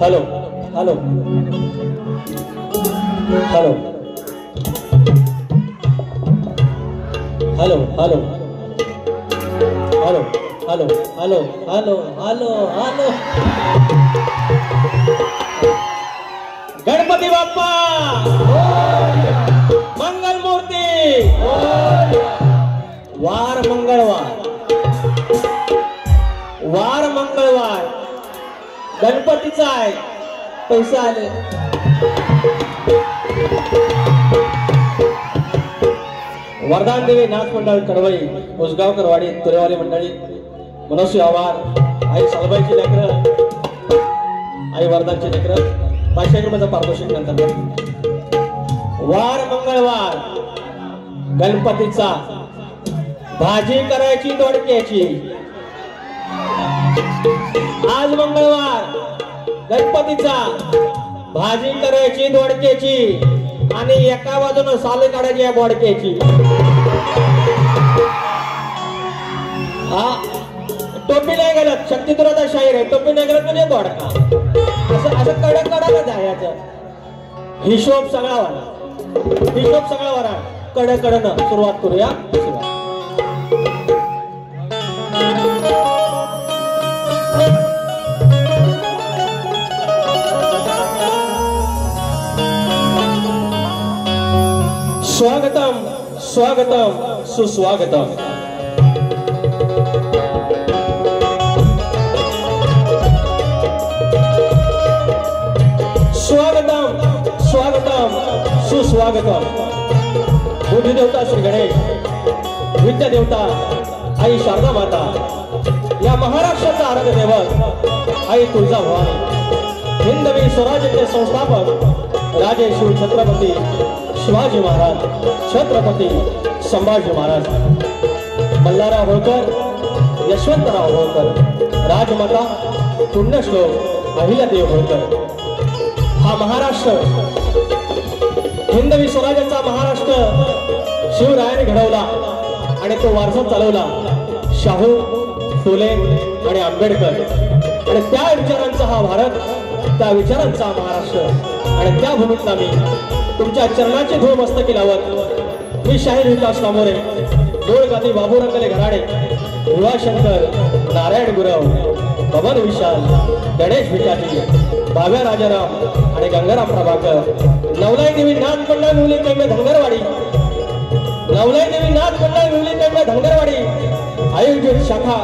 Hello hello hello hello hello hello hello hello hello hello hello Ganpati Bappa Mangal Murti वार मंगळवार गणपतीचा आहे पैसे आले वरदान देवी नाथ मंडळ कडवई उसगावकर वाडी तुरेवाली मंडळी मनोसी आवार आई सलबाईची लेकर आई वरदानची लेकर 500 रुपयाचा पारितोषिक नंतर वार मंगळवार गणपतीचा भाजी करायची दोडक्याची आज मंगळवार गणपतीचा भाजी करायची दोडक्याची आणि एका बाजूने साल काढायची या बोडक्याची टोपी नाही घालत शक्तिपुराचा शाहीर आहे टोपी नाही घालत म्हणजे दोडका असं असं कडक कडकच आहे याचं हिशोब सगळा वारा कडकडनं सुरुवात करूया स्वागतम स्वागतम सुस्वागतम स्वागतम स्वागतम सुस्वागतम बुद्धी देवता श्री गणेश विद्या देवता आई शारदा माता या महाराष्ट्राचा आराध्य दैवत आई तुळजाभवानी हिंदवी स्वराज्याचे संस्थापक राजे शिव छत्रपती शिवाजी महाराज छत्रपती संभाजी महाराज मल्हारराव होळकर यशवंतराव होळकर राजमाता पुण्यश्लोक अहिल्यादेवी होळकर हा महाराष्ट्र हिंदवी स्वराज्याचा महाराष्ट्र शिवरायाने घडवला आणि तो वारसा चालवला शाहू फुले आणि आंबेडकर आणि त्या विचारांचा हा भारत त्या विचारांचा महाराष्ट्र आणि त्या भूमीतला मी तुमच्या चरणाची धूळ मस्तकी लावत मी शाहीर विकास कामोरे डोळगाती बाबू रंगले घराडे भुवाशंकर नारायण गुरव बबन विशाल गणेश भिटाजी बाव्या राजाराम आणि गंगाराम प्रभाकर नवलाई देवी नाथ मंडळ मुली केंद्र धनगरवाडी नवलाई देवी नाथ मंडळ मुली केंद्र धनगरवाडी आयोजित शाखा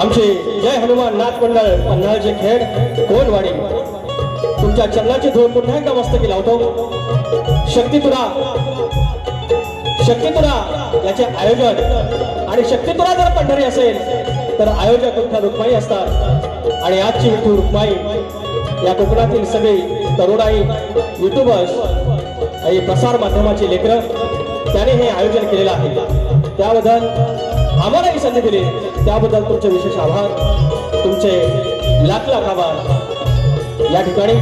आमचे जय हनुमान नाथ मंडळ पन्हाळचे खेड कोलवाडी तुमच्या चरणाची धूळ पुन्हा एकदा मस्तकी लावतो शक्तितुरा याचे आयोजन आणि शक्तितुरा जर पंढरी असेल तर आयोजक विठ्ठल रुक्माई असतात आणि आजची विठू रुक्माई या कोकणातील सगळे तरुणाई युट्यूबर्स आणि प्रसार माध्यमाची लेकरं त्याने हे आयोजन केलेलं आहे त्याबद्दल आम्हाला ही संधी दिली त्याबद्दल तुमचे विशेष आभार तुमचे लाख लाख आभार या ठिकाणी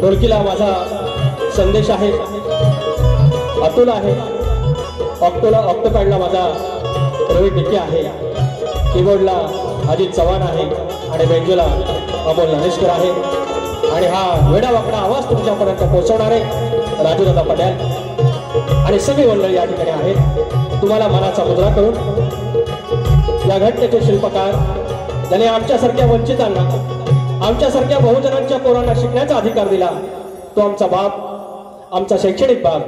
ढोलकीला माझा संदेश आहे अतुल आहे ऑक्टोपॅडला माझा रोहित डिके आहे कीबोर्डला अजित चव्हाण आहे आणि बेंजोला अमोल नानेशकर आहे आणि हा वेडावाकडा आवाज तुमच्यापर्यंत पोहोचवणारे राजूदादा पटेल आणि सगळी मंडळी या ठिकाणी आहेत तुम्हाला मनाचा मुद्रा करून या घटनेचे शिल्पकार ज्याने आमच्यासारख्या वंचितांना आमच्यासारख्या बहुजनांच्या पोरांना शिकण्याचा अधिकार दिला तो आमचा बाप आमचा शैक्षणिक बाप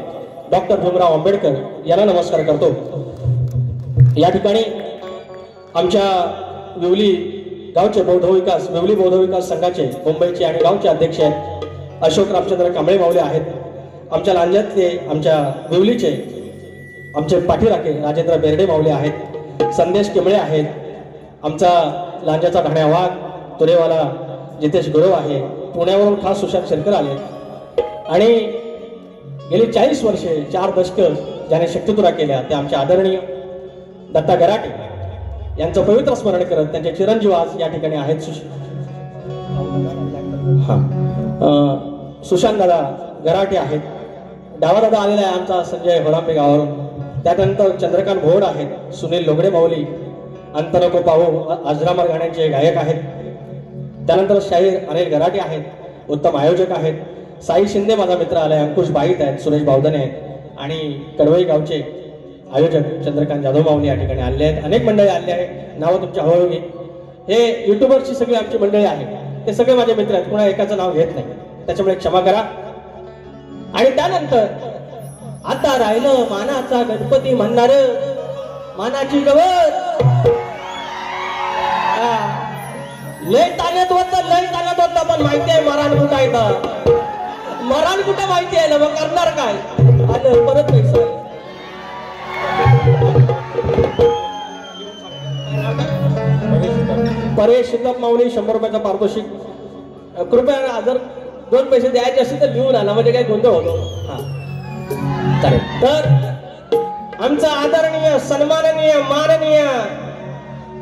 डॉक्टर भीमराव आंबेडकर यांना नमस्कार करतो या ठिकाणी आमच्या विवली गावचे विवली बौद्ध विकास संघाचे मुंबईचे आणि गावचे अध्यक्ष आहेत अशोक रामचंद्र कांबळे माऊले आहेत आमच्या लांज्यातले आमच्या विवलीचे आमचे पाठीराखे राजेंद्र बेर्डे माऊले आहेत संदेश किमळे आहेत आमचा लांज्याचा ढाण्या वाघ तुरेवाला जितेश गुरव आहे पुण्यावरून खास सुशांत शेरकर आले आणि गेली 40 वर्षे 4 दशक ज्याने शक्तितुरा केल्या ते आमचे आदरणीय दत्ता गराटे यांचं पवित्र स्मरण करत त्यांचे चिरंजीव आज या ठिकाणी आहेत सुशांत दादा गराटे आहेत डावा दादा आलेला आहे आमचा संजय होरांबे गावावरून त्यानंतर चंद्रकांत भोड आहेत सुनील लोगडे माऊली अंतनको पाहू आजरामर गाण्यांचे गायक आहेत त्यानंतर शाहीर अनिल गराटे आहेत, उत्तम आयोजक आहेत. साई शिंदे माझा मित्र आलाय, अंकुश बाईत आहेत, सुरेश बावधने आहेत आणि कडवई गावचे आयोजक चंद्रकांत जाधव माऊली या ठिकाणी आले आहेत. अनेक मंडळी आले आहेत, नावं तुमच्या हळूहळू घेईन. हे युट्यूबरची सगळी आमची मंडळी आहेत, ते सगळे माझे मित्र आहेत, कोणा एकाचं नाव घेत नाही, त्याच्यामुळे क्षमा करा. आणि त्यानंतर आता राहिलं मानाचा गणपती म्हणणार, मानाची गवत. लय ताण्यात होतं पण माहिती आहे मरण कुठं आहे, मरण कुठं माहिती आहे ना, मग करणार काय. आलं परत पैसा. परेश शिल्लक माऊली 100 रुपयाचा पारितोषिक. कृपया जर 2 पैसे द्यायचे असतील तर लिहून आला, म्हणजे काही गोंधळ होतो. हा चालेल. तर आमचा आदरणीय सन्माननीय माननीय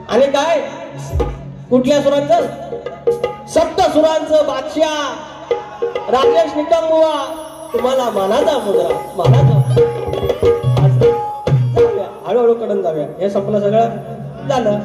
आणि काय कुठल्या सुरांचं, सप्त सुरांचं बादशाह राजेश निकम बुवा, तुम्हाला मानाचा मुद्रा, मानाचा. जाऊया हळूहळू कडून जाऊया. हे संपलं सगळं झालं.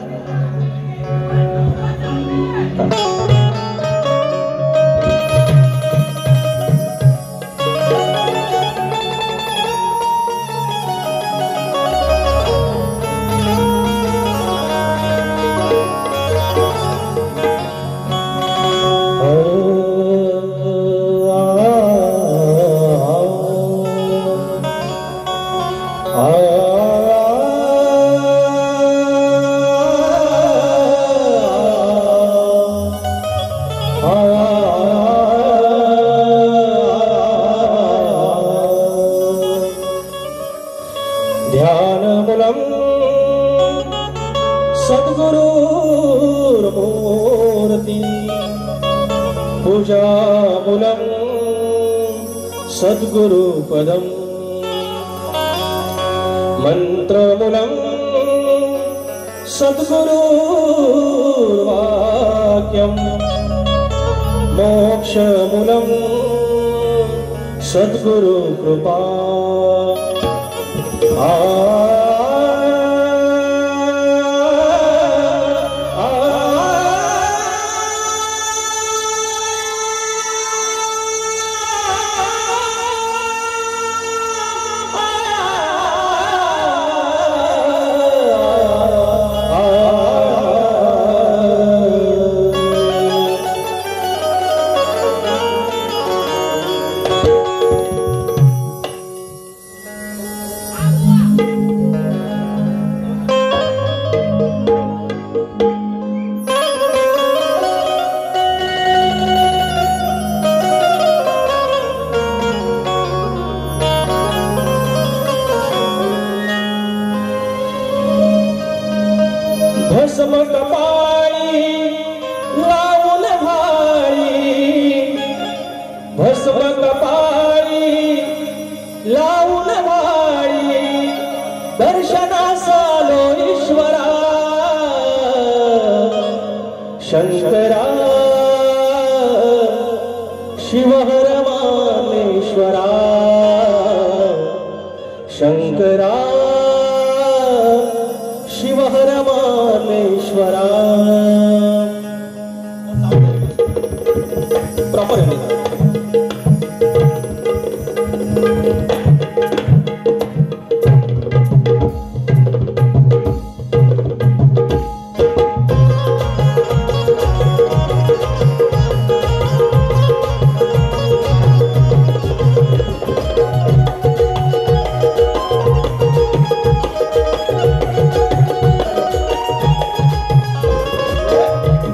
सद्गुरुपदं मंत्रमूलं सद्गुरुवाक्यं मोक्षमूलं सद्गुरुकृपा. भस्म कपाळी लावून भाळी, भस्म कपाळी लावून भाळी, दर्शनास आलो ईश्वरा शंकरा शिवहर मामेश्वरा शंकरा शिवहर मामेश्वरा. प्रॉपर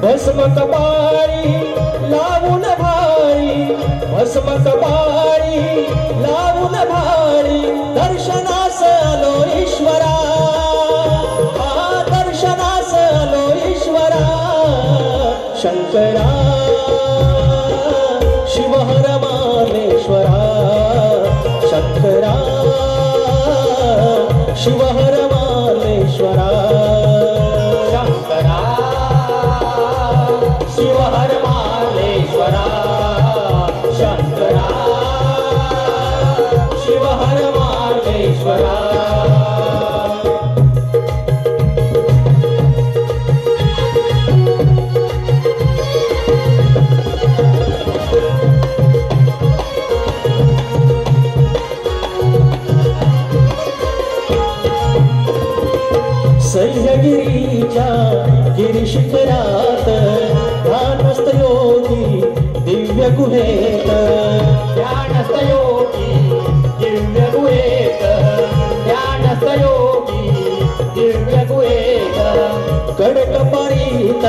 भस्म कपाळी लावून भाळी, भस्म कपाळी लावून भाळी, दर्शनास आलो ईश्वरा दर्शनास आलो ईश्वरा शंकरा शिवहर मामेश्वरा शंकरा शिवहर मामेश्वरा शंकरा शिवहर मामेश्वरा शंकरा शिवहर मामेश्वरा. सह्यागिरीच्या गिरिशिखरात ध्यानस्थ योगी दिव्य गुहेत ध्यानस्थ योगी दिव्य गुहेत ध्यानस्थ योगी दिव्य गुहेत कडकपारीत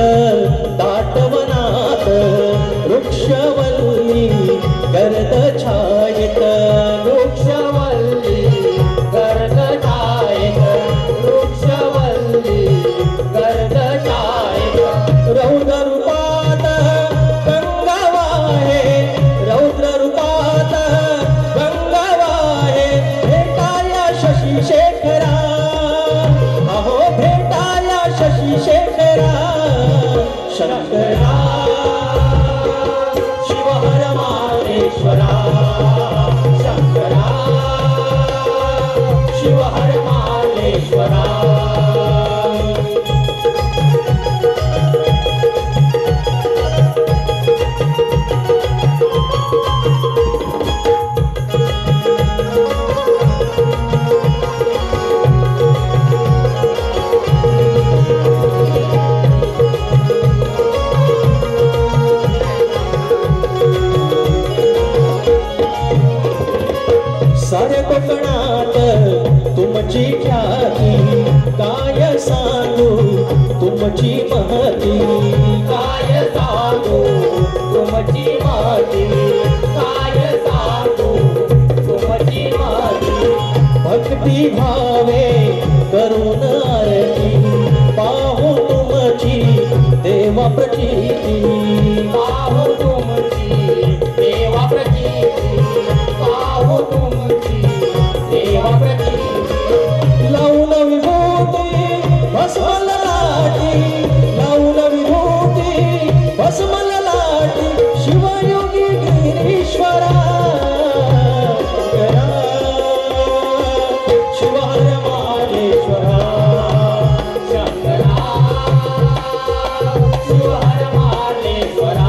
दाटवनात वृक्षवल्ली गर्द छायेत वृक्षवल्ली गर्द छायेत वृक्षवल्ली गर्द छायेत रौद्र रूपात गंगा वाहे रौद्र रूपात गंगा वाहे भेटाया शशी शेखरा अहो भेटाया शशी शेखरा शंकरा शिवहर मालेश्वरा शंकरा शिवहर मालेश्वरा साऱ्या कोकणात तुमची ख्याती काय सांगू तुमची महती काय सांगू तुमची महती काय सांगू तुमची महती भक्ती भावे करून आरती पाहू तुमची देवा प्रचिती पाहू तुमची देवा प्रचिती पाहू तुमची देवा प्रचिती लावून विभूती भस्मल लाटी लावून विभूती भस्मल लाटी शिवयोगी गिरीश्वरा शिवहर मालेश्वरा शंकरा शिवहर मालेश्वरा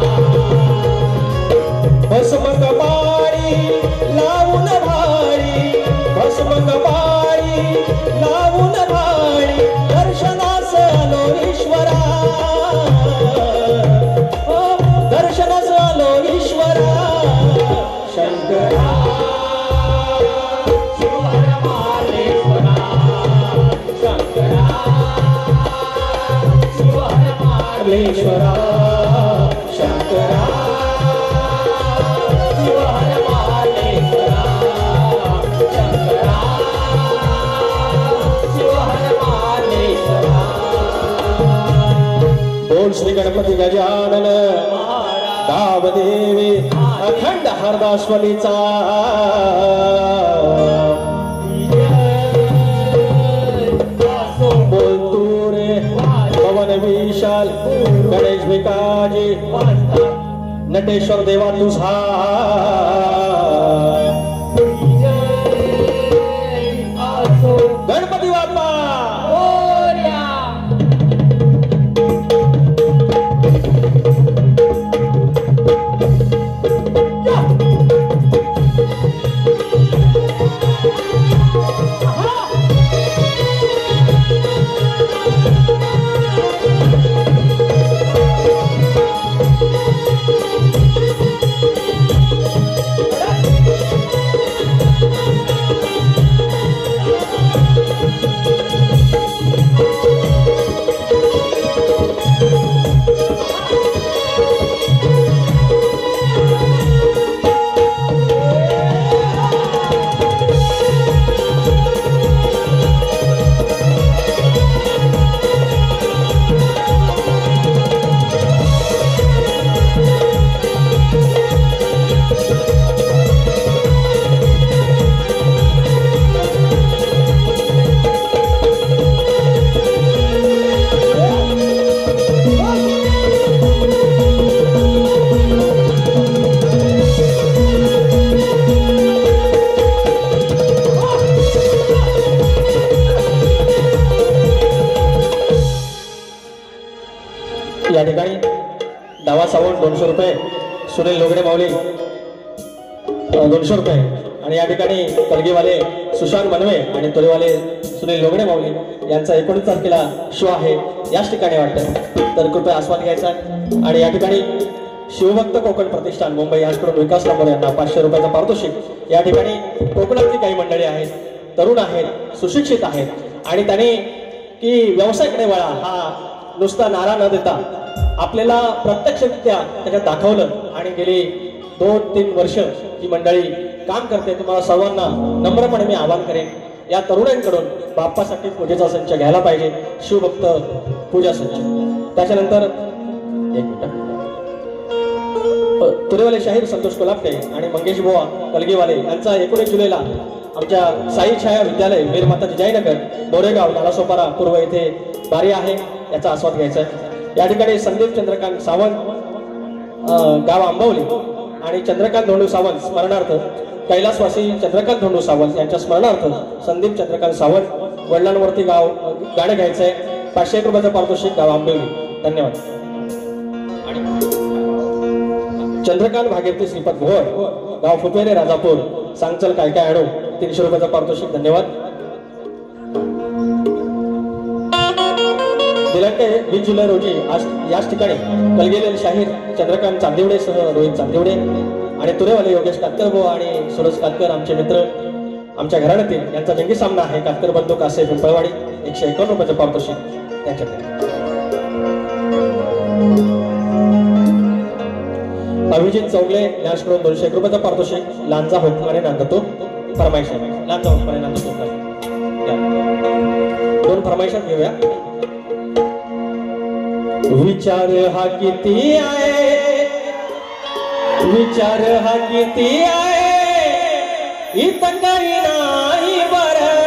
भस्म कपाळी लावून भाळी भस्म कपाळी लावून भाळी दर्शनास आलो ईश्वरा दर्शनास आलो ईश्वरा शंकरा शिवहर मालेश्वरा शंकरा शिवहर मालेश्वरा शंकरा शिवहर मालेश्वरा शंकरा शिवहर मालेश्वरा बोल श्री गणपती गजानन दावदेवी अखंड हरदाश्वलीचा बोल तू रे पवन विशाल गणेश भिकाजी नटेश्वर देवा तुझा गणपती बाप्पा या ठिकाणी डावा सावंत 200 रुपये, सुनील लोगडे माऊली 200 रुपये आणि या ठिकाणी कलगीवाले सुशांत बनवे आणि तोरेवाले सुनील लोगणे माऊली यांचा 19 तारखेला शो आहे याच ठिकाणी वाटतं, तर कृपया आस्वाद घ्यायचा. आणि या ठिकाणी शिवभक्त कोकण प्रतिष्ठान मुंबई यांच्याकडून विकास लांबोर यांना 500 रुपयाचं पारितोषिक. या ठिकाणी कोकणातली काही मंडळी आहेत, तरुण आहेत, सुशिक्षित आहेत आणि त्यांनी की व्यवसायाकडे वळा हा नुसता नारा न देता आपल्याला प्रत्यक्षरित्या त्याच्यात दाखवलं आणि गेली 2-3 वर्ष ही मंडळी काम करते. तुम्हाला सर्वांना नम्रपणे मी आवाहन करेन या तरुणांकडून बाप्पासाठी पूजेचा संच घ्यायला पाहिजे, शिवभक्त पूजा संच. त्याच्यानंतर एक मिनिट, तुरेवाले शाहीर संतोष कोल्हापटे आणि मंगेश बुवा कलगीवाले यांचा 19 जुलैला आमच्या साई छाया विद्यालय वीरमाता जिजाईनगर बोरेगाव नालासोपारा पूर्व येथे बारी आहे, याचा आस्वाद घ्यायचा आहे. या ठिकाणी संदीप चंद्रकांत सावंत गाव आंबवली आणि चंद्रकांत धोंडू सावंत स्मरणार्थ कैलासवासी चंद्रकांत धोंडू सावंत यांच्या स्मरणार्थ संदीप चंद्रकांत सावंत वडिलांवरती गाणं घ्यायचं आहे. 500 रुपयाचं पारितोषिक गाव आंबवली. धन्यवाद. चंद्रकांत भागीरथी श्रीपद भोर गाव फुपेरे राजापूर सांगचल काय काय आणू 300 रुपयाचं पारितोषिक. धन्यवाद. दिनांक 20 जुलै रोजी आज याच ठिकाणी कलगीलेले शाहीर चंद्रकांत चांदिवडे सह रोहित चांदिवडे आणि तुरेवाले योगेश कातकर आणि सुरज कातकर आमचे मित्र आमच्या घराण्यातील यांचा जंगी सामना आहे. कातकर बंधू कासे पिंपळवाडी 151 रुपयाचं पारितोषिक त्यांच्याकडे. अभिजित चौगले यांच्याकडून 201 रुपयाचं पारितोषिक. लांजा हुकमाने नांदतो फरमाईश आहे. लांजा हुकमाने नांदतो 2 फरमाईशात घेऊया. विचार हा किती आहे, विचार हा किती आहे, इथं काही नाही बरं.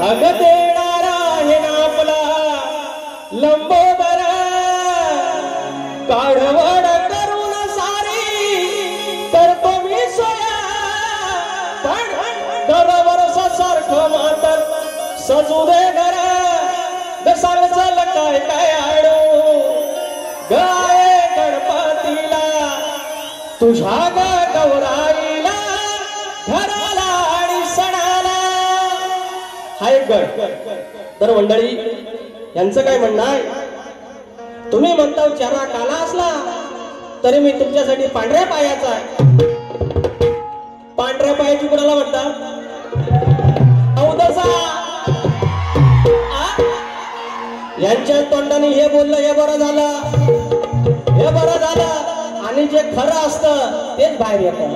अग देणारा आहे ना आपला लंबोदर, काढवड करून सारी करतो मी सोया, पण दरवर्षा सारखं मातर सजू दे घर. सांग चल काय काय आणू गाय गणपतीला तुझ्या गौराईला घराला आणि सणाला. हा एक गण. तर मंडळी यांचं काय म्हणणं आहे, तुम्ही म्हणता चारा काला असला तरी मी तुमच्यासाठी पांढऱ्या पायाचा आहे. पांढऱ्या पायाची कुणाला म्हणता? औदसा. यांच्या तोंडाने हे बोललं हे बरं झालं, हे बरं झालं आणि जे खरं असतं तेच बाहेर येतं,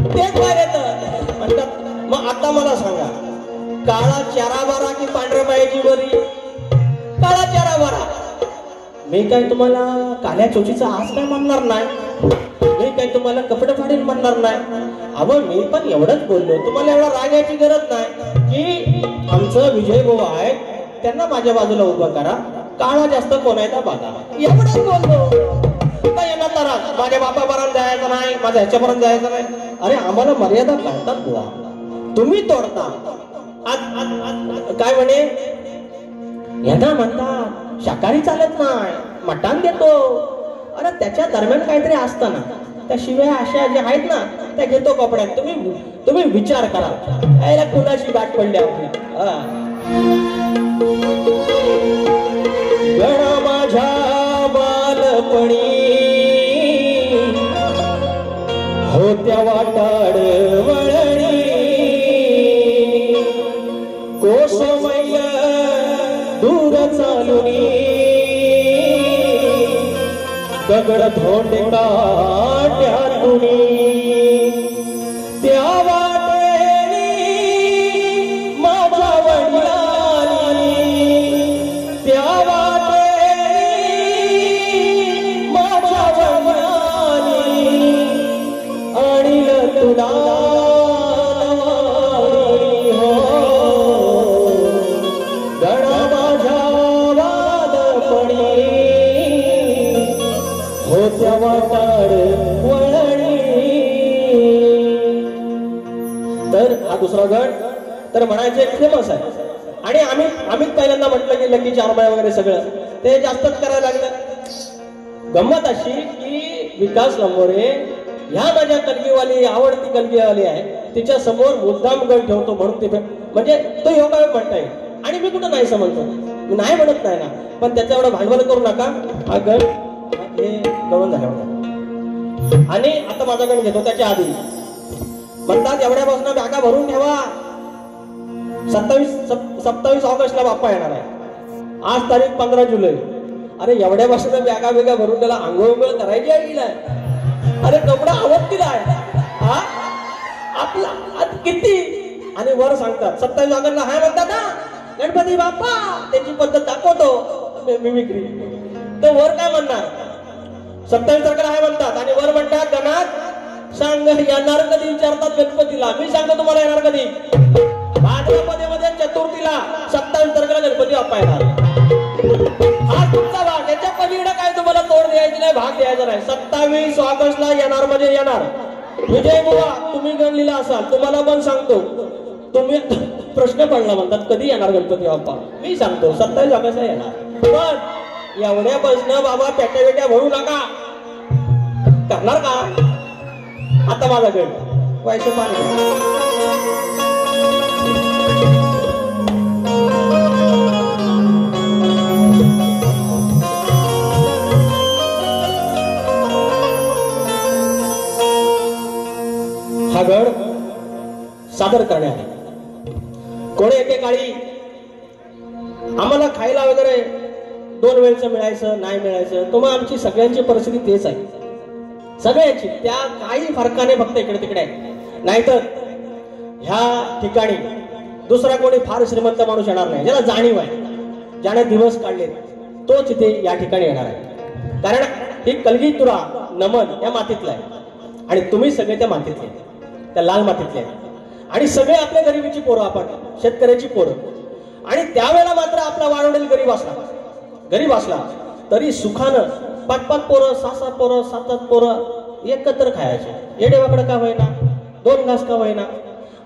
तेच बाहेर येतं म्हणतात. मग आता मला सांगा, काळा चारा बरा की पांढऱ्या पायाची बरी? काळा चारा बरा. मी काय तुम्हाला काल्या चोचीचा आज काय म्हणणार नाही, मी काय तुम्हाला कपडे फाडील म्हणणार नाही. अहो मी पण एवढंच बोललो, तुम्हाला एवढा राग यायची गरज नाही की आमचं विजय भाऊ आहे त्यांना माझ्या बाजूला उभं करा, काळा जास्त कोणाचा बघा, एवढंच बोललो. येणार तर माझ्या बापापर्यंत जायचं नाही, माझ्या ह्याच्यापर्यंत जायचं नाही. अरे आम्हाला मर्यादा काढतात बुवा, तुम्ही तोडता. काय म्हणे यांना म्हणतात शाकाहारी चालत नाही, मटण देतो. अरे त्याच्या दरम्यान काहीतरी असतं ना, त्या शिव्या अशा ज्या आहेत ना त्या घेतो कपड्यात. तुम्ही विचार करा, यायला कुणाची गाठ पडली आपली. गणा माझ्या बालपणी होत्या वाटाड वळणी, कोसमैल दूर चालुनी दगड धोंडे काट्यातुनी. त्या वाटेनी माझ्या वडिलांनी, त्या वाटेनी माझ्या वडिलांनी आणील तुला हो. गणा माझ्या बालपणी होत्या वाटाड वळणी. तर हा दुसरा गण तर म्हणायचे फेमस आहे. आणि आम्ही पहिल्यांदा म्हटलं की लकी चारमाय वगैरे सगळं ते जास्तच करायला लागलं. गंमत अशी की विकास लंबोरे ह्या माझ्या कलगीवाली आवडती कलगीवाली आहे, तिच्या समोर मुद्दाम गण ठेवतो म्हणून ते म्हणजे तो योगायोग म्हणता येईल. आणि मी कुठं नाही समजतो, मी नाही म्हणत नाही ना, पण त्याचा एवढा भांडवल करू नका. हा गण हे गळून झाल्यावर आणि आता माझा गण घेतो त्याच्या आधी म्हणतात एवढ्यापासून बॅगा भरून ठेवा. 27 ऑगस्टला बाप्पा येणार आहे. आज तारीख 15 जुलै. अरे एवढ्यापासून बॅगा बेगा भरून त्याला आंघोळ करायची आहे. अरे कपडा आवडतील आहे हा आपला आज किती. आणि वर सांगतात 27 ऑगस्टला हाय म्हणतात ना गणपती बाप्पा, त्याची पद्धत दाखवतो मिमिक्री. तर वर काय म्हणणार 27 तारखेला हाय म्हणतात आणि वर म्हणतात गणात सांग येणार कधी विचारतात गणपतीला. मी सांगतो तुम्हाला येणार कधी. भाद्रपदेमध्ये चतुर्थीला 27 तारखेला गणपती बाप्पा येणार. हा तुमचा भाग. याच्या पलीकडे काय तुम्हाला तोड द्यायची नाही, भाग द्यायचा नाही. 27 ऑगस्टला येणार म्हणजे येणार. विजय बुवा तुम्ही गणलेला असाल, तुम्हाला पण सांगतो. तुम्ही प्रश्न पडला म्हणतात कधी येणार गणपती बाप्पा. मी सांगतो 27 ऑगस्टला येणार. पण एवढ्यापासून बाबा पेट्या बेट्या भरू नका. करणार का. आता माझा गण पैसे पाणी हा गण सादर करणे आहे. कोणी एकेकाळी आम्हाला खायला वगैरे 2 वेळचं मिळायचं नाही मिळायचं. तो मग आमची सगळ्यांची परिस्थिती तेच आहे, सगळ्यांची. त्या काही फरकाने फक्त इकडे तिकडे आहे. नाहीतर ह्या ठिकाणी दुसरा कोणी फार श्रीमंत माणूस येणार नाही, ज्याला जाणीव आहे, ज्याने दिवस काढले तोच इथे या ठिकाणी येणार आहे. कारण ही कलगीतुरा नमन या मातीतला आहे आणि तुम्ही सगळे त्या मातीतले, त्या लाल मातीतले आहेत. आणि सगळे आपल्या गरिबीची पोरं, आपण शेतकऱ्याची पोरं. आणि त्यावेळेला मात्र आपला वाढवलेला गरीब असला तरी सुखानं 5-5 पोरं 6-6 पोरं 7-7 पोरं एकत्र खायचे. येडेवाकडं का होईना, 2 घास का होईना.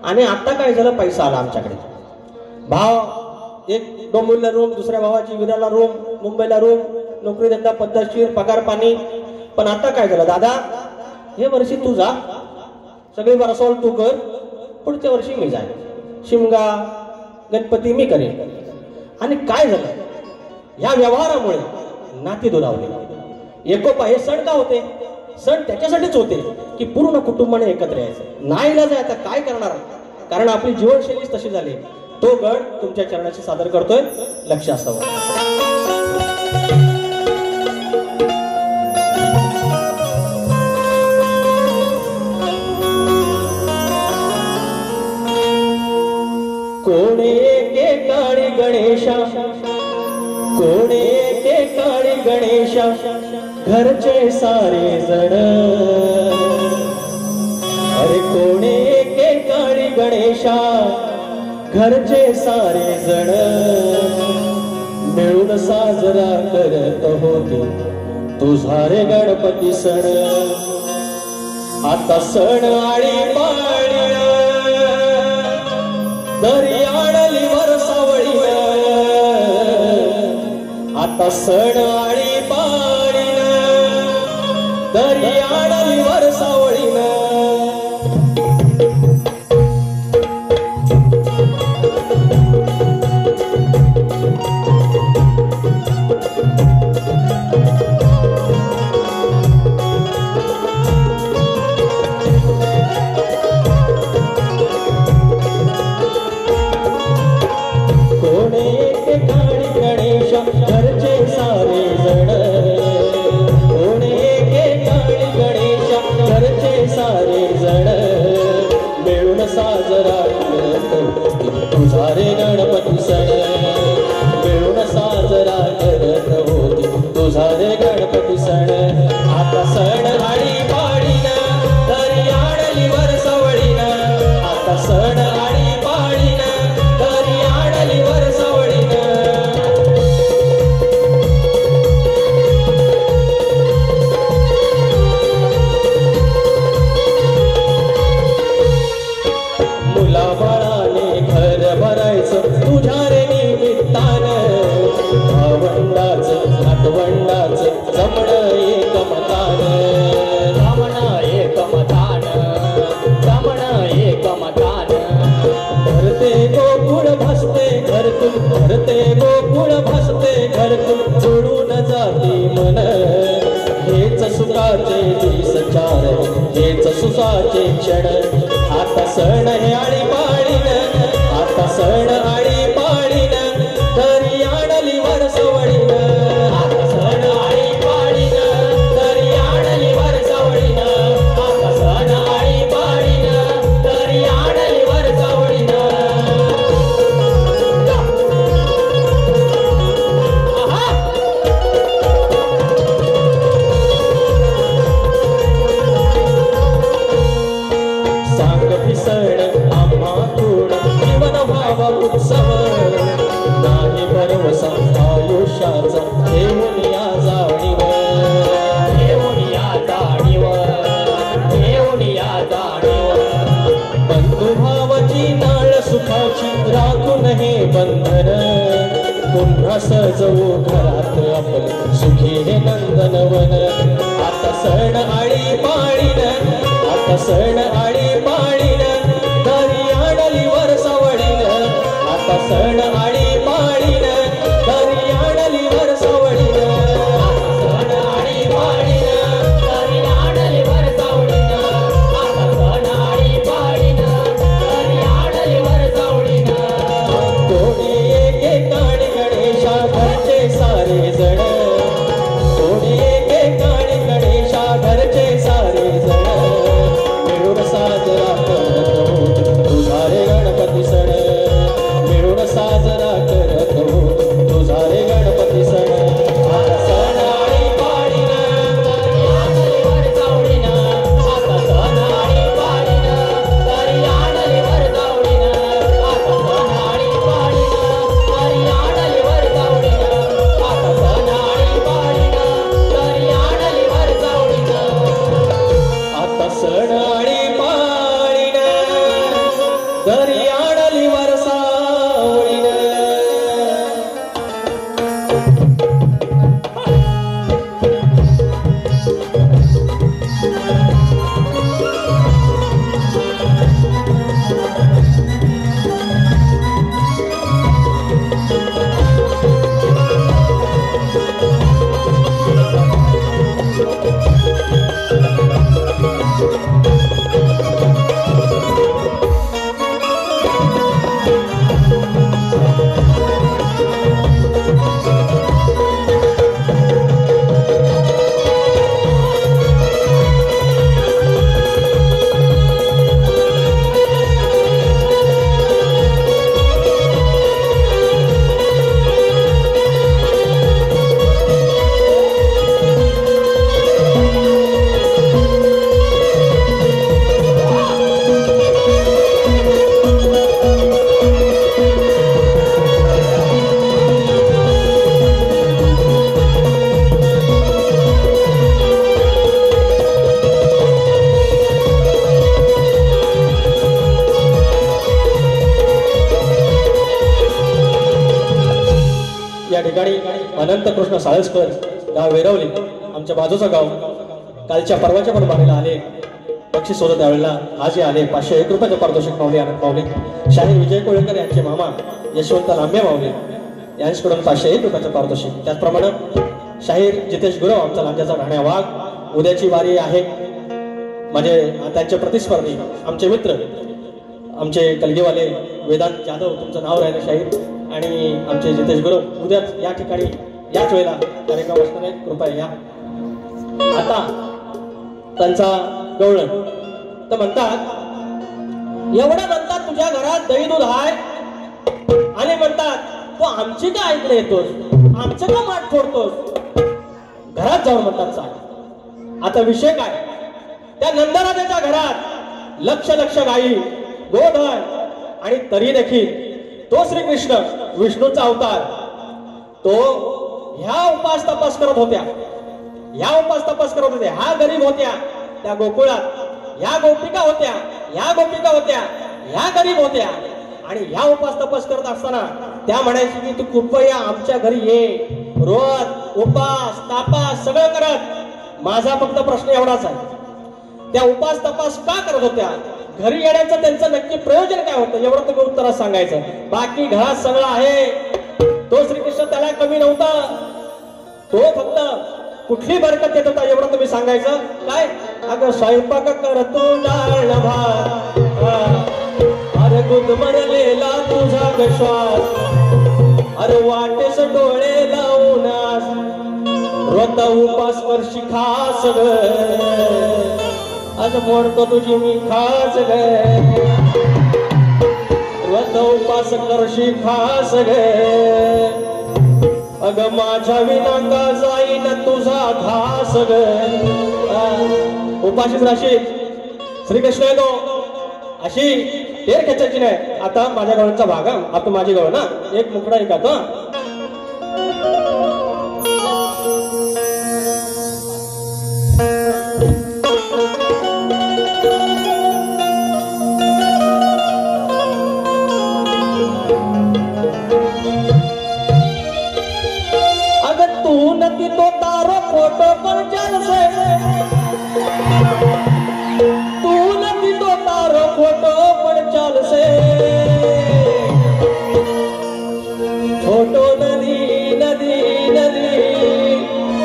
आणि आता काय झालं, पैसा आला आमच्याकडे. भाव एक डोंबिवलीला रूम, दुसऱ्या भावाची विराला रूम, मुंबईला रूम, नोकरी धंदा पद्धतशीर, पगार पाणी. पण आता काय झालं, दादा हे वर्षी तू जा, सगळी बरसोल तू कर, पुढच्या वर्षी मी जाईन, शिमगा गणपती मी करेन. आणि काय झालं, ह्या व्यवहारामुळे नाती दुरावली. एकोपा हे सण का होते, सण त्याच्यासाठीच होते की पूर्ण कुटुंबाने एकत्र यायचं. नाही इलाज आहे, आता काय करणार, कारण आपली जीवनशैलीच तशी झाली. तो गण तुमच्या चरणाशी सादर करतोय, लक्ष असावं. कोणे एके काळी गणेशा, कोणे एके काळी गणेशा, घरचे सारे जण. अरे कोणे एके काळी गणेशा, घरचे सारे जण. मिळून साजरा करत होते तुझा रे गणपती सण. आता सण आळी पाळी दरी आणली वरसावळीन. आता सण आळी पाळीन दरी आणली वरसावळीन. तुझा रे गणपती सण. मिळून साजरा करत होती तुझा रे गणपती सण. आता सण आळी पाळीन दरी आणली वरसावळीन. आता सण आळी पाळीन दरी आणली वरसावळीन. मुलाबाळाने घर भरायचं तुझ्या रे भरते गोकुळ भासते घरतून भरते गोकुळ भासते घरतून जुळून जाते मन हेच सुखाचे दिस चार हेच सुखाचे क्षण आता सण हे आळी पाळीन आता सण आळी पाळीन तरी आणली वरसवडीन आता सण आळी पाळीन तरी आणली वरसवडीन आता सण आळी पाळीन तरी आणली वरसवडीन सांगती सण आम्हा थोड जीवन व्हावा उत्सव नाही भरवसा आयुष्याचा घेऊन या जाणीव घेऊन या जाणीव घेऊन या जाणीव बंधू भावाची नाळ सुखाची राखून हे बंधन पुन्हा सजवू घरात आपले सुखी हे नंदनवन आता सण आळी पाळीन आता सण आळी पाळीन तरी आणली वरसवडीन आता सण आळी पाळीन तरी आणली वरसवडीन आता सण आळी पाळीन तरी आणली वरसवडीन आता सण आळी पाळीन तरी आणली वरसवडीन कोणी एकेकाने गणेशा घरचे सारे जण कोणी एकेकाने गणेशा घरचे सारे जण मिळून साजरा करत होत तुझा रे गणपती सण मिळून साजरा करत होत तुझा रे गणपती सण आता सण आळी पाळीन तरी आणली वरसवडीन आता सण आळी पाळीन तरी आणली वरसवडीन आता सण आळी पाळीन तरी आणली वरसवडीन आता सण आळी पाळीन तरी आणली वरसवडीन आता सण आळी पाळीन तरी आणली वरसावळीन या ठिकाणी अनंत कृष्ण साळसकर गाव वेरवली आमच्या बाजूचं गाव कालच्या परवाच्या पण बाणीला आले बक्षीस होतं त्यावेळेला आजही आले 501 रुपयाचं पारितोषिक मावले आनंद मावले शाहीर विजय कोळेकर यांचे मामा यशवंत लांबे मावले यांच्याकडून 501 रुपयाचं पारितोषिक त्याचप्रमाणे शाहीर जितेश गुरव आमचा लांजाचा राहण्या वाघ उद्याची वारी आहे म्हणजे त्यांचे प्रतिस्पर्धी आमचे मित्र आमचे कलगीवाले वेदांत जाधव तुमचं नाव राहिलं शाहीर आणि आमचे जितेश गुरव उद्याच या ठिकाणी याच वेळेला कार्यक्रम असणार आहे कृपया या आता त्यांचा गवळण तर म्हणतात एवढं म्हणतात तुझ्या घरात दही दूध आहे आणि म्हणतात तू आमची का ऐकलं येतोस आमचं का माठ फोडतोस घरात जाऊन म्हणतात चाल आता विषय काय त्या नंदराजाच्या घरात लक्ष लक्ष गायी गोधन आणि तरी देखील तो श्रीकृष्ण विष्णूचा अवतार तो ह्या उपास तपास करत होत्या ह्या गरीब होत्या त्या गोकुळात ह्या गोपिका होत्या ह्या गरीब होत्या आणि ह्या उपास तपास करत असताना त्या म्हणायची की तू कृपया आमच्या घरी ये रोज उपास तापास सगळं करत माझा फक्त प्रश्न एवढाच आहे त्या उपास तपास का करत होत्या घरी येण्याचं त्यांचं नक्की प्रयोजन काय होतं एवढं तुम्ही उत्तरात सांगायचं. बाकी घरात सगळं आहे. तो श्रीकृष्ण त्याला कमी नव्हता. तो फक्त कुठली बरकत देत होता एवढं तुम्ही सांगायचं. काय अगं स्वयंपाक करतो डाळ भात अरे गुदमरलेला तुझा श्वास अरे वाटेस डोळे लावून व्रत उपास वर्षी खास ग आज मोडतो तुझी मी खास ग व्रत उपास करशी खास ग अग माझ्या विना का जाईन तुझा घास ग. उपाशीच राशी श्रीकृष्ण येतो अशी टेर खेचायची नाही. आता माझ्या गवळचा भाग आता माझी गवळ ना एक मुकडा एक आता तो तारो फोटो पर चल से तू नदी तो तारो फोटो पर चल से फोटो नदी नदी नदी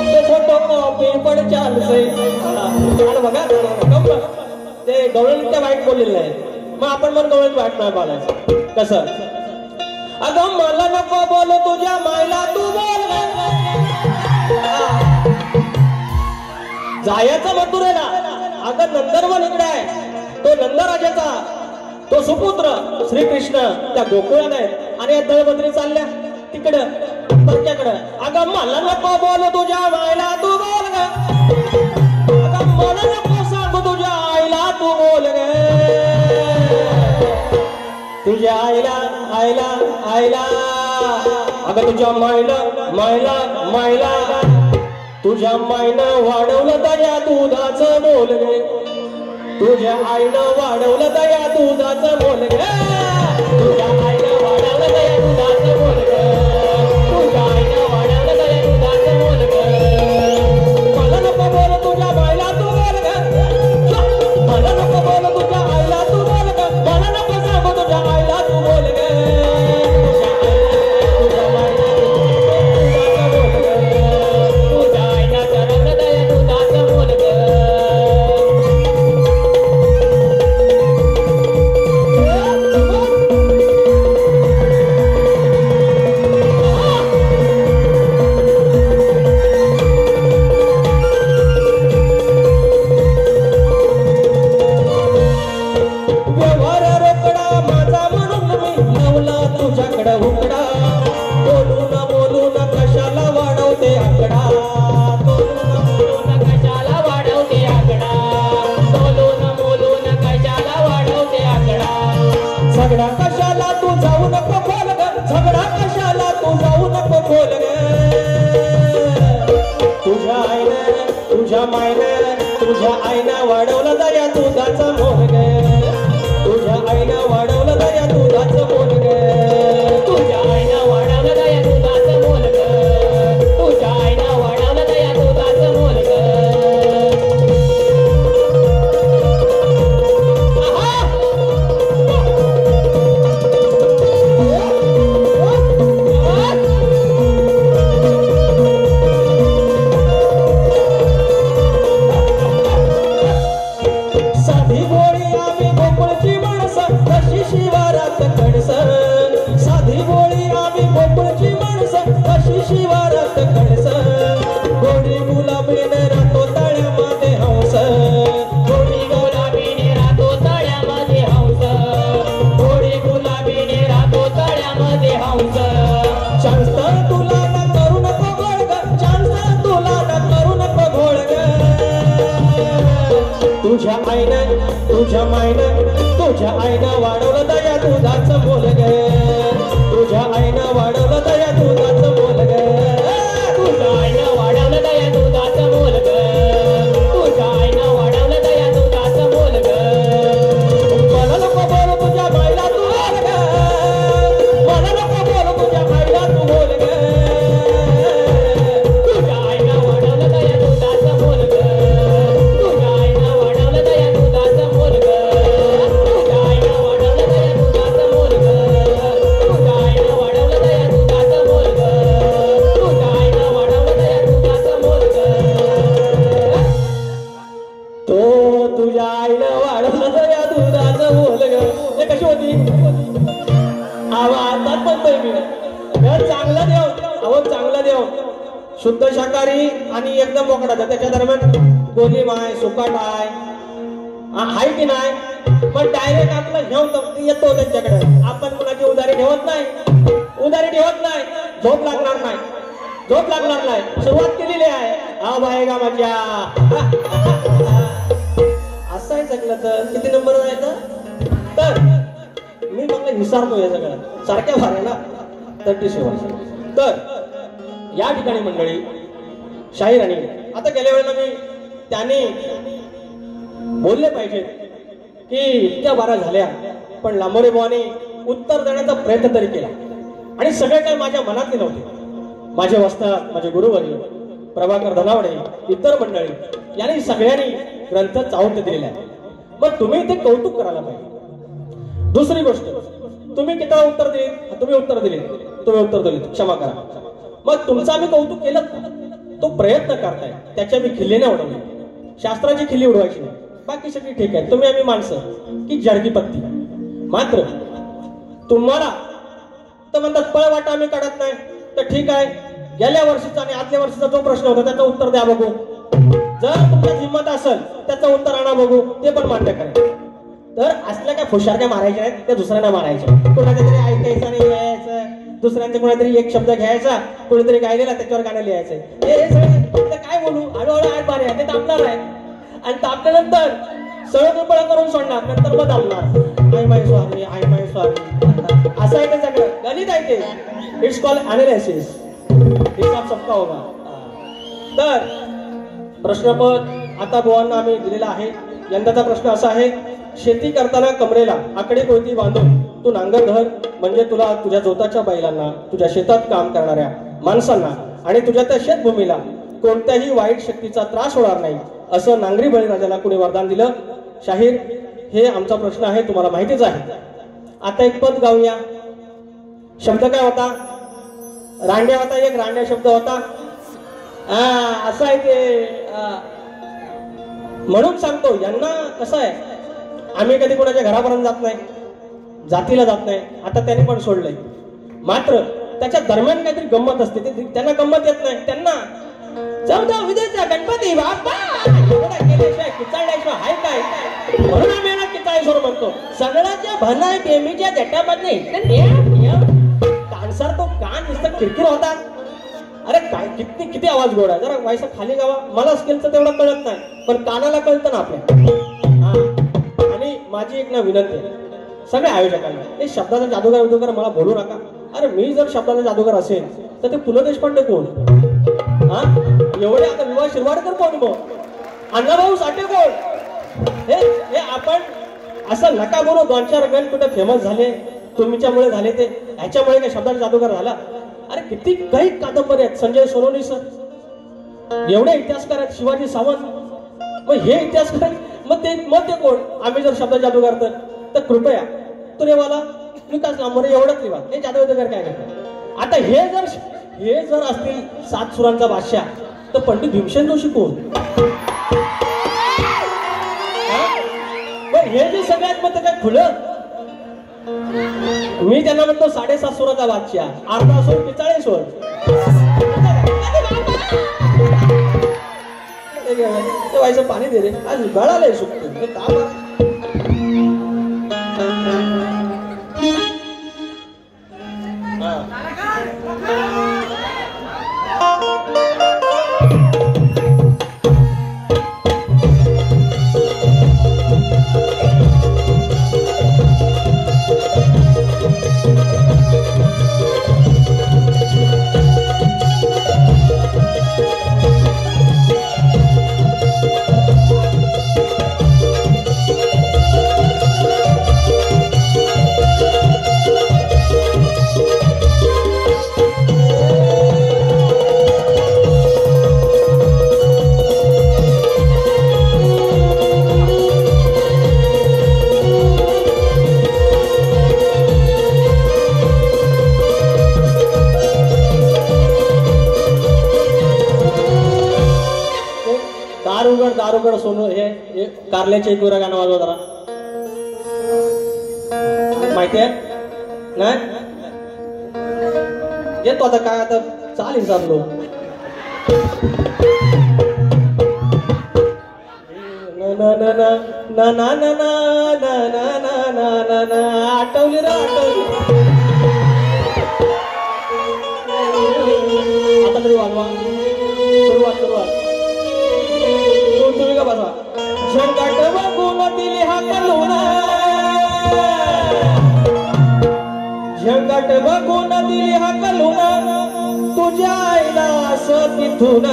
तो फोटो कॉपी पर चल से. बघा ते गवळणीच्या वाईट बोललेलं नाही. मग आपण पण गवळणीत वाईट नाही बोलायचं कसं. अगं मला नको बोल तुझ्या मायला तू बोल जायचा मथुर आहे ना. अगं नंदनवन इकडे आहे. तो नंदराजाचा तो सुपुत्र श्रीकृष्ण त्या गोकुळात आहे आणि या दळबद्री चालल्या तिकडं परक्याकडं. अगं मला नको बोल तुझ्या मायला तू बोल ग. अगं मला नको सांगू तुझ्या आईला तू बोल ग. तुझ्या आईला आईला आईला अगं तुझ्या मायला मायला मायला तुझ्या मायनं वाढवलं दया दुधाचं बोल गे. तुझ्या आईनं वाढवलं दया दुधाचं बोल गे. तुझ्या आईनं वाढवलं दया दुधाचं बोल गे. तुझ्या आईनं वाढवलं दया दुधाचं बोल गे. मला नको बोल तुझ्या बाईला तू बोल गे. मला नको बोल तुझ्या आईला तू बोल गे. मला नको सांगू तुझ्या आईला तू बोल गे. झगडा कशाला तू जाऊ नको बोल ग. झगडा कशाला तू जाऊ नको बोल ग. तुझ्या आईनं तुझ्या मायनं तुझ्या आईनं वाढवलं दया दुधाचं मोल ग. तुझ्या आईनं वाढवलं दया दुधाचं मोल ग. तुझ्या आईनं वाढवलं दया दुधाचं मोल ग. तुझ्या आईनं वाढवलं दया दुधाचं मोल ग. तुझ्या मायनं तुझ्या आईनं वाढवलं दया दुधाचं बोल ग. तुझ्या आईनं वाढवलं दया दुधाचं बोल ग. तुझ्या आईनं वाढवलं दया दुधाचं बोल ग. तुझ्या आईनं वाढवलं दया दुधाचं बोल ग. मला नको बोल तुझ्या माईला तू बोल ग. मला नको बोल तुझ्या माईला तू बोल ग. तुझ्या आईनं वाढवलं दया दुधाचं बोल ग. तुझ्या आईनं वाढवलं दया दुधाचं बोल ग. सांगतोय मी चांगला देव, अहो चांगला देव शुद्ध शाकाहारी आणि एकदम बोकडाचा, त्याच्या दरम्यान गोली माय सुकाट आहे की नाही. पण डायरेक्ट आपलं घेऊन येतो त्यांच्याकडे. आपण कुणाची उधारी ठेवत नाही, झोप लागणार नाही. सुरुवात केलेली आहे. हा बाय गा माझ्या असं आहे सगळं. तर किती नंबर जायचं, तर मी मला विसरतो हे सगळं सारख्या भाऱ्या ना 37. तर या ठिकाणी मंडळी शाहीर आणि आता गेल्या वेळेला मी त्याने बोलले पाहिजे की इतक्या बारा झाल्या, पण लांबोरे बुवाने उत्तर देण्याचा प्रयत्न तरी केला. आणि सगळे काही माझ्या मनातले नव्हते. माझे वस्ताद, माझे गुरुवर्य प्रभाकर धनावडे, इतर मंडळी यांनी सगळ्यांनी ग्रंथ चावून दिलेला आहे. मग तुम्ही ते कौतुक करायला पाहिजे. दुसरी गोष्ट, तुम्ही किती उत्तर दिले, तुम्ही उत्तर दिले क्षमा करा. मग तुमचं आम्ही कौतुक केलं का? तो प्रयत्न करताय त्याच्या मी खिल्ली नाही उडवली, शास्त्राची खिल्ली उडवायची नाही, बाकी सगळी ठीक आहे. तुम्ही आम्ही माणसं की जडकी पत्ती. मात्र तुम्हाला तर म्हणतात पळवाटा आम्ही काढत नाही, तर ठीक आहे. गेल्या वर्षीचा आणि आजल्या वर्षीचा जो प्रश्न होता त्याचं उत्तर द्या बघू. जर तुमच्या हिंमत असेल त्याचं उत्तर आणा बघू, ते पण मान्य करा. तर असल्या काय फुशारक्या मारायच्या आहेत त्या दुसऱ्यांना मारायच्या. कोणाच्या तरी ऐकायचं नाही यायचं, दुसऱ्यांचा कोणातरी एक शब्द घ्यायचा, कोणीतरी गायलेला त्याच्यावर गाणं लिहायचं. हे सगळं काय बोलू, हळूहळू आठ बारे ते तापणार आहे. आणि तापल्यानंतर सगळं दुर्बळ करून सोडणार, नंतर मग तापणार. आय माय स्वामी असं आहे ते सगळं गणित आहे ते. It's called analysis. हिसाब सबका होगा. तर प्रश्नपद आता बुवांना आम्ही दिलेला आहे. यंदाचा प्रश्न असा आहे, शेती करताना कमरेला आकडे कोणती बांधून तू नांगर धर, म्हणजे तुला तुझ्या जोताच्या बैलांना, तुझ्या शेतात काम करणाऱ्या माणसांना आणि तुझ्या त्या शेतभूमीला कोणत्याही वाईट शक्तीचा त्रास होणार नाही, असं नांगरी बळीराजाला कुणी वरदान दिलं. शाहीर, हे आमचा प्रश्न आहे, तुम्हाला माहितीच आहे. आता एक पद गाऊया. शब्द काय होता? रांड्या होता. एक रांड्या शब्द होता. असं आहे ते. म्हणून सांगतो यांना कसं आहे, आम्ही कधी कोणाच्या घरापर्यंत जात नाही, जातीला जात नाही. आता त्यांनी पण सोडलंय. मात्र त्याच्या दरम्यान काहीतरी गंमत असते, त्यांना गंमत येत नाही. त्यांना 14 विदेचा गणपती बाप्पा एवढा केल्याशिवाय किचाळल्याशिवाय हाय काय, म्हणून आम्ही यांना किचाळेश्वर म्हणतो. सगळ्याच्या भनाय टेमीच्या जटामध्ये कानसर तो कान नुसतं किरकिर होता. अरे काय किती आवाज गोड आहे, जरा व्हायचं खाली गावा. मला स्किलचं तेवढं कळत नाही, पण कानाला कळतं ना आपल्या. आणि माझी एक ना विनंती आहे सगळ्या आयोजकांना, हे शब्दाचा जादूगार मला बोलू नका. अरे मी जर शब्दाचा जादूगार असेल तर ते पु ल देशपांडे कोण? एवढे आता विवाह शिरवाडकर कोण? मग अण्णाभाऊ साठे कोण? हे आपण असं नका बोलू. 2-4 गण कुठे फेमस झाले, तुमच्यामुळे झाले, ते ह्याच्यामुळे काय शब्दाचा जादूगार झाला? अरे किती काही कादंबरी आहेत. संजय सोनवणे सर एवढे इतिहासकार आहेत, शिवाजी सावंत. मग हे इतिहासकार मग ते कोण? आम्ही जर शब्द जादूगार तर कृपया तुरेवाला विकास लांबोरे एवढंच लिहा. हे जादूगार काय करतात? आता हे जर असतील 7 सुरांचा बादशाह, तर पंडित भीमसेन जोशी कोण? हे जे सगळ्यात मग काय खुलं, मी त्यांना म्हणतो 7.5 सुराचा बादशाह, अर्धा सूर 45 ते व्हायचं. पाणी दे रे, आज गळालंय सुकतो ते का? दारुगड सोनू, हे कारल्याचे एक वेळा गाणं वाजवा जरा. माहिती आहे ना? येतो आता काय आता चालेल चाललो ना ना ना ना ना ना ना ना ना ना ना ना ना आठवली रे आठवली आता तरी वाजवा सुरुवात तुम्ही का बसा झंगाट बघून दिली हा कलुना झंगाट बघून दिली हा कलुना तुझ्या आईला असं तिथून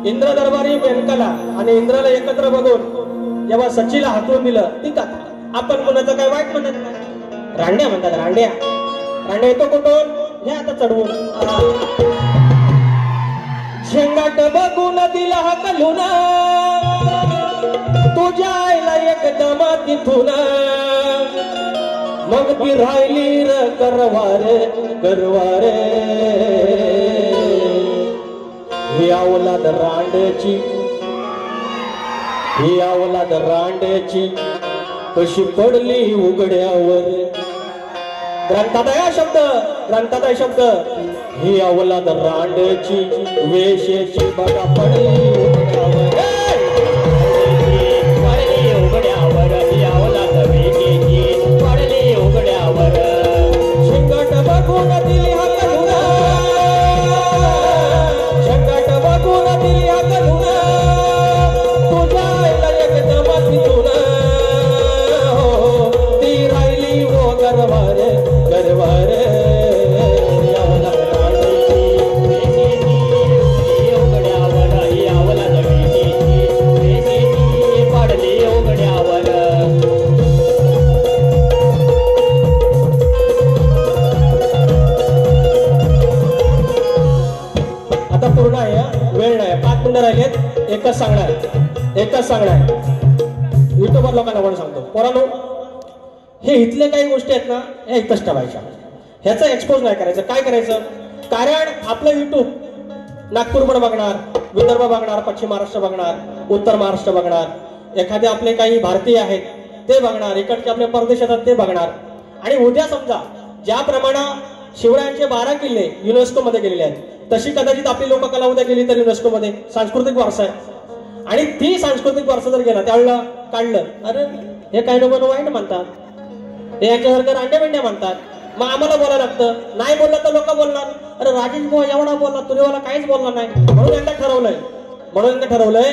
इंद्र दरबारी बेनकाला आणि इंद्राला एकत्र बघून जेव्हा सचीला हाकलून दिलं ती का आपण कोणाचं काय वाईट म्हणत नाही रांड्या म्हणतात रांड्या येतो कुठून हे आता चढवून झेंगाट बघून दिला हा कलुना तुझ्या आईला एकदम तिथून मग ती राहिली र करवारे ही अवलाद रांड्याची कशी पडली उघड्यावर ग्रंथात आहे शब्द ही अवलाद रांड्याची वेशेची बघा पडली उघड्यावर ही अवलाद वेशेची पडली उघड्यावर झंगाट बघून दिली हा कलुना झंगाट बघून दिली हा कलुना तुझ्या आईला एकदम तिथून ती राहिली वो गरवार एकच सांगणार युट्यूबर लोकांना पण सांगतो पोरांनो हे इथले काही गोष्टी आहेत ना हे इथंच ठेवायच्या ह्याचं एक्सपोज नाही करायचं काय करायचं कारण आपलं युट्यूब नागपूर पण बघणार विदर्भ बघणार पश्चिम महाराष्ट्र बघणार उत्तर महाराष्ट्र बघणार एखादे आपले काही भारतीय आहेत ते बघणार इकडचे आपले परदेशात ते बघणार आणि उद्या समजा ज्याप्रमाणे शिवरायांचे 12 किल्ले युनेस्को मध्ये गेलेले आहेत तशी कदाचित आपली लोककला उद्या गेली तर युनेस्को मध्ये सांस्कृतिक वारसा आहे आणि ती सांस्कृतिक वारसा जर गेला त्यावेळेला काढलं अरे हे काही लोक वाईट म्हणतात हे यांच्यासारखं रांड्या म्हणतात मग आम्हाला बोलायला लागतं नाही बोललं तर लोक बोलणार अरे राजेश भाऊ एवढा बोलला तुझेवाला काहीच बोलला नाही म्हणून यांना ठरवलंय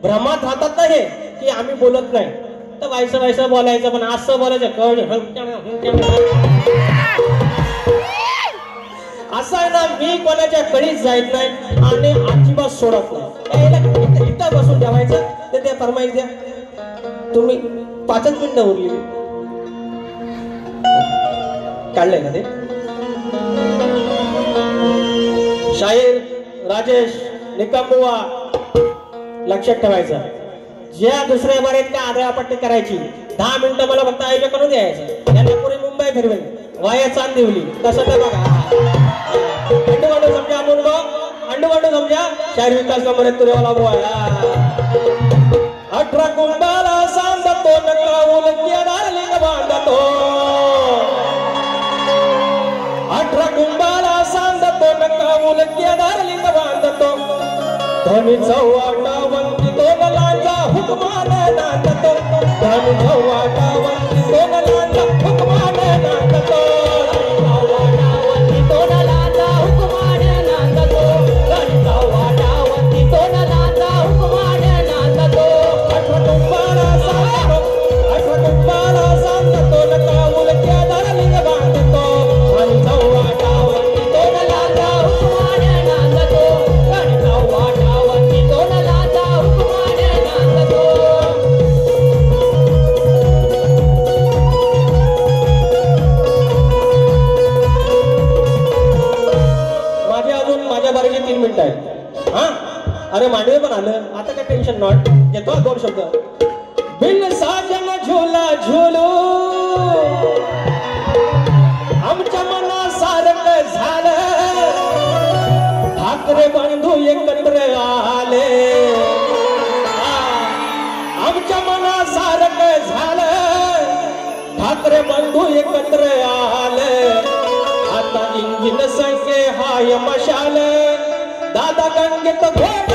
भ्रमात राहतात ना हे की आम्ही बोलत नाही तर व्हायचं बोलायचं पण असं बोलायचं असं आहे ना मी कोणाच्या कडीच जायत नाही आणि अजिबात सोडत नाही इथं बसून ठेवायचं ते फरमाईश द्या तुम्ही 5 मिनिटं उरली काढलंय ना ते शाहीर राजेश निकमबुवा लक्षात ठेवायचं ज्या दुसऱ्या बारीत काय आदळापट्टी करायची 10 मिनिटं मला फक्त आयोजन करून द्यायचं यांना पुरी मुंबई फिरवेल वाया चांदिवली तसं तर बघा अंडू समजा अंडू समजा शाहीर विकास नंबर तुरेवाला बुवा 18 कुंभाला सांगतो नकाऊल केदारलिंग बांधतो 18 कुंभाला सांगतो नकाऊल केदारलिंग बांधतो धनी चव्हाटा वंती दोन लांजा हुकमाने नांदतो धनी चव्हाटा वंती दोन लांजा हुकमाने नांदतो अरे मांडवे पण आलं आता काय टेन्शन नॉट घेतो 2 शब्द बिन साजन झुला झुलू आमच्या मनासारखं झालं ठाकरे बंधू एकत्र आले आमच्या मनासारखं झालं ठाकरे बंधू एकत्र आले माय मशाल दादा गंगेत घोड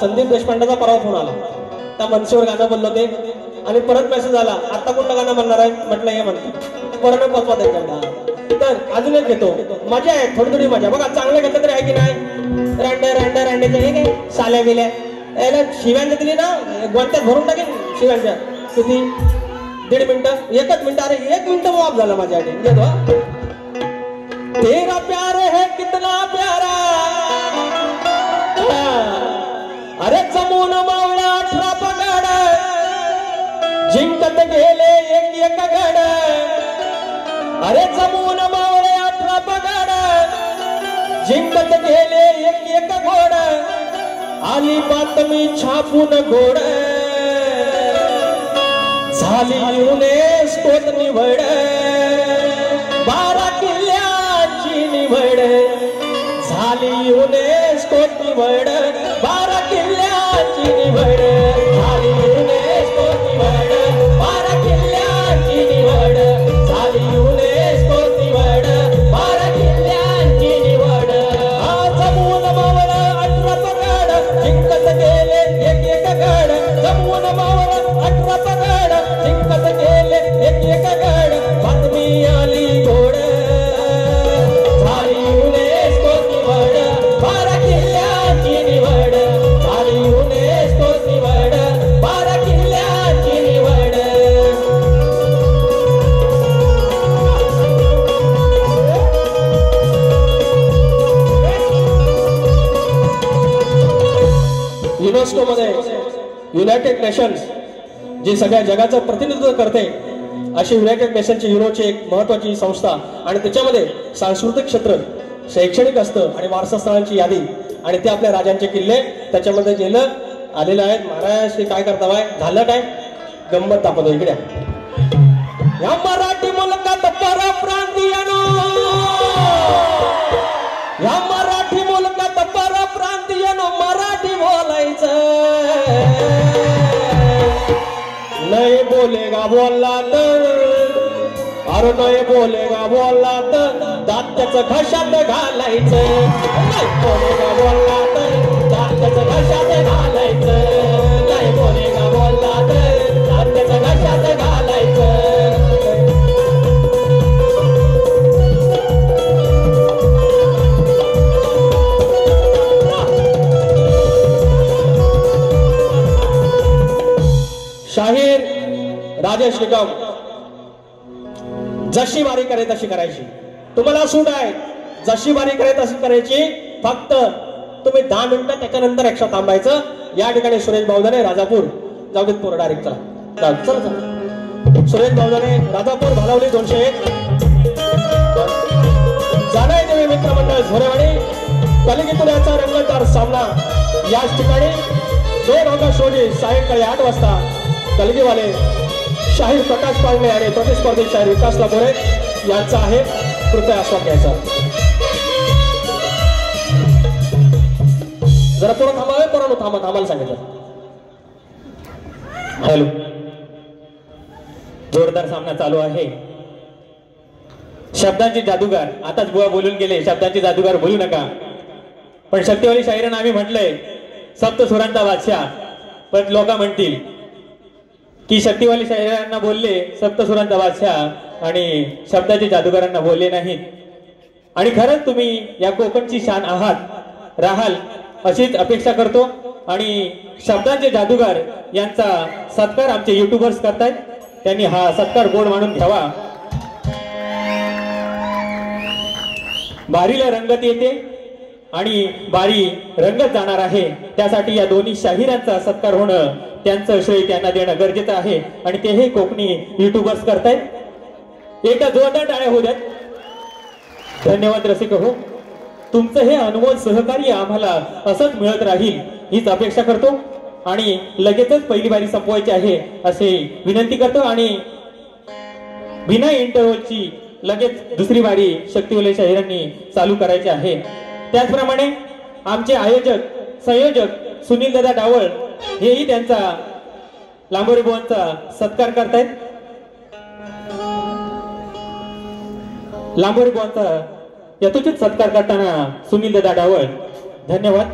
संदीप देशपांडेचा परवा फोन आला, त्या मनसेवर गाणं बोललो ते आणि परत मेसेज आला, आता कोणतं गाणं म्हणणार आहे म्हटलं हे म्हणतो परत पोचवा ते तर अजून एक घेतो. मजा आहे, थोडी थोडी मजा बघा, चांगलं घेतलं तरी आहे की नाही. रांडे हे काय साल्या बिल्या याला शिव्यांच्या दिली ना गोंत्यात भरून टाकेन शिव्यांच्या. किती 1.5 मिनिटं 1 मिनिट, अरे 1 मिनिट माफ झाला माझ्यासाठी. घेतो तेरा प्यार है कितना प्यारा, अरे जमून मावळ्या 18 पगड जिंकत गेले एक गड. अरे जमून मावळे 18 पगड जिंकत गेले एक घोड. आली बातमी छापून घोड झाली युनेस्कोत निवड. 12 किल्ल्याची निवड झाली युनेस्कोत निवड. 12 किल्ल्याची निवड झाली युनेस्कोत निवड. 12 किल्ल्याची निवड झाली युनेस्कोत निवड. 12 किल्ल्याची निवड. जमून मावळ 18 पगड जिंकत गेले एक गड. जमून मावळ 18 पगड जिंकत गेले एक गड. बातमी आली घोड झाली युनेस्कोत निवड. 12 किल्ल्याची निवड झाली युनेस्कोत निवड. 12 किल्ल्याची निवड. युनेस्को मध्ये युनायटेड नेशन्स जी सगळ्या जगाचं प्रतिनिधित्व करते अशी युनायटेड नेशनची युरोची एक महत्वाची संस्था आणि त्याच्यामध्ये सांस्कृतिक क्षेत्र शैक्षणिक असतं आणि वारसा स्थळांची यादी आणि ते आपल्या राजांचे किल्ले त्याच्यामध्ये गेलं आलेलं आहे. महाराज काय करता बाय झालं काय गंमत दाखवतो इकडे. या मराठी मुलकात परप्रांतीयानो, या मराठी मुलकात परप्रांतीयानो मराठी बोलायचं. नाही बोलेगा बोलला तर, अरे नाही बोलेगा बोलला तर दात त्याचं घशात घालायचं. नाही बोलेगा बोलला तर दात त्याचं घशात घालायचं. नाही बोलेगा बोलला तर दात त्याचं घशात घालायचं. शाहीर राजेश निकम जशी वारी करे तशी करायची. तुम्हाला सूट आहे, जशी वारी करे तशी करायची. फक्त तुम्ही 10 मिनिटं त्याच्यानंतर एक्स्ट्रा थांबायचं. या ठिकाणी सुरेश बावधने राजापूर जाऊ देत पूर्ण डायरेक्ट चला चला. सुरेश बावधने राजापूर भालावली 201. जाणाय देवी मित्रमंडळ झोरेवाडी कलिंगीतून याचा रंगतदार सामना याच ठिकाणी 2 ऑगस्ट रोजी सायंकाळी 8 वाजता कलगीवाले शाहीर प्रकाश पाळणे आणि प्रतिस्पर्धी शाहीर विकास लाभोरे यांचा आहे. कृपया आस्वाद घ्यायचा. जरा पूर्ण थांबावे, पूर्ण थांबायला सांगितलं. हॅलो, जोरदार सामना चालू आहे. शब्दांचे जादूगार आताच बुवा बोलून गेले, शब्दांचे जादूगार बोलू नका. पण शक्तिवाली शाहीरांना आम्ही म्हटलंय सप्त सुरांचा बादशाह, पण लोक म्हणतील की शक्तिवाली शाहीरांना बोलले सप्तसुरांचा बादशाह आणि शब्दाचे जादूगारांना बोलले नाहीत. आणि खरंच तुम्ही या कोकणची शान आहात, राहाल अशीच अपेक्षा करतो. आणि शब्दांचे जादूगार यांचा सत्कार आमचे युट्यूबर्स करतायत, त्यांनी हा सत्कार बोर्ड मानून घ्यावा. बारीला रंगत येते आणि बारी रंगत जाणार आहे, त्यासाठी या दोन्ही शाहिरांचा सत्कार होणं, त्यांचं श्रेय त्यांना देणं गरजेचं आहे. आणि ते हे कोकणी युट्यूबर्स करतायत. एका जोरदार टाळ्या होऊ द्यात. धन्यवाद रसिक हो. तुमचं हे अनमोल सहकार्य आम्हाला असंच मिळत राहील हीच अपेक्षा करतो आणि लगेचच पहिली बारी संपवायची आहे असे विनंती करतो आणि बिना इंटरव्हलची लगेच दुसरी बारी शक्तिवलय शाहिरांनी चालू करायची आहे. त्याचप्रमाणे आमचे आयोजक संयोजक सुनील दादा डावळ हेही त्यांचा लांबोरे बुवांचा सत्कार करतायत. लांबोरे बुवांचा यथोचित सत्कार करताना सुनील दादा डावळ धन्यवाद.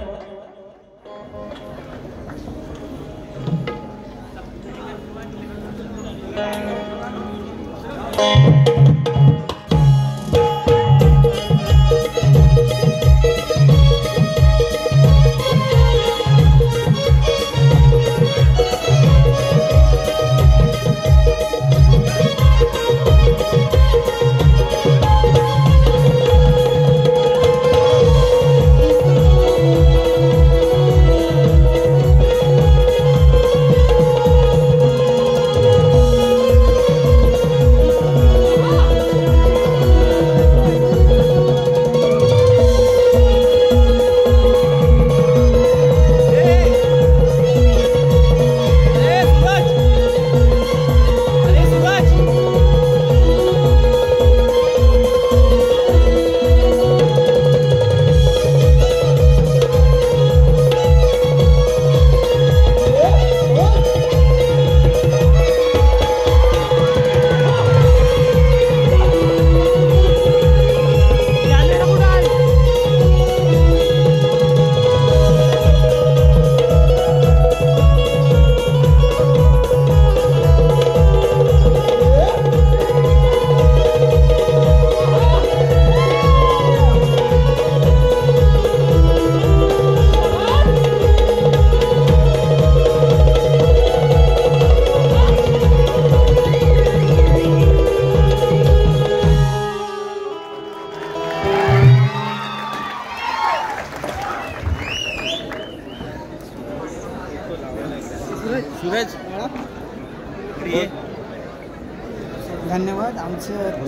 धन्यवाद. आमचं